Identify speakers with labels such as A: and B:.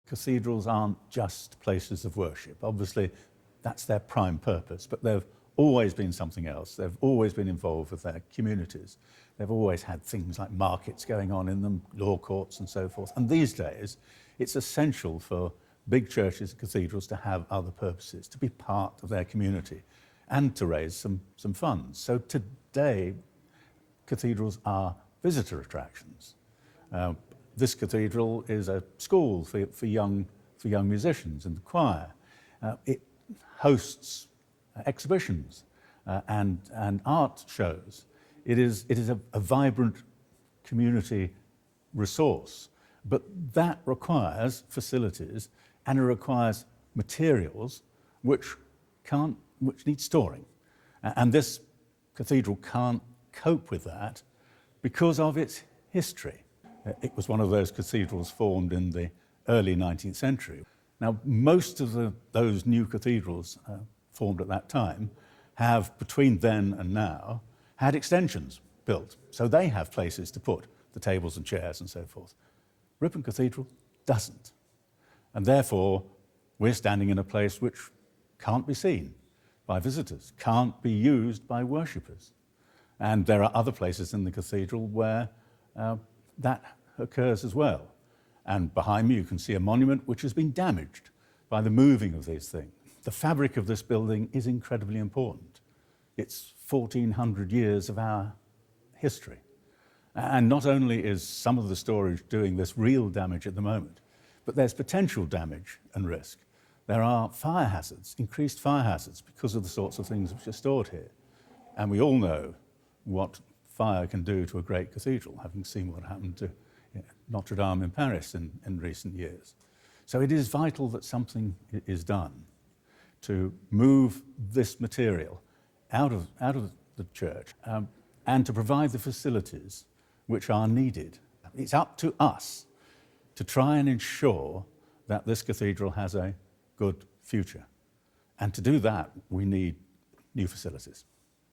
A: Cathedrals aren't just places of worship. Obviously, that's their prime purpose, but they've always been something else. They've always been involved with their communities. They've always had things like markets going on in them, law courts and so forth. And these days, it's essential for big churches and cathedrals to have other purposes, to be part of their community and to raise some funds. So today, cathedrals are visitor attractions. This cathedral is a school for young musicians and the choir. It hosts exhibitions and art shows. It is a vibrant community resource, but that requires facilities and it requires materials which need storing. And this cathedral can't cope with that because of its history. It was one of those cathedrals formed in the early 19th century. Now, most of those new cathedrals formed at that time have, between then and now, had extensions built. So they have places to put the tables and chairs and so forth. Ripon Cathedral doesn't. And therefore, we're standing in a place which can't be seen by visitors, can't be used by worshippers. And there are other places in the cathedral where that occurs as well. And behind me you can see a monument which has been damaged by the moving of these things. The fabric of this building is incredibly important. It's 1,400 years of our history. And not only is some of the storage doing this real damage at the moment, but there's potential damage and risk. There are fire hazards, increased fire hazards, because of the sorts of things which are stored here. And we all know what fire can do to a great cathedral, having seen what happened to Notre Dame in Paris in recent years. So it is vital that something is done to move this material out of the church and to provide the facilities which are needed. It's up to us to try and ensure that this cathedral has a good future. And to do that, we need new facilities.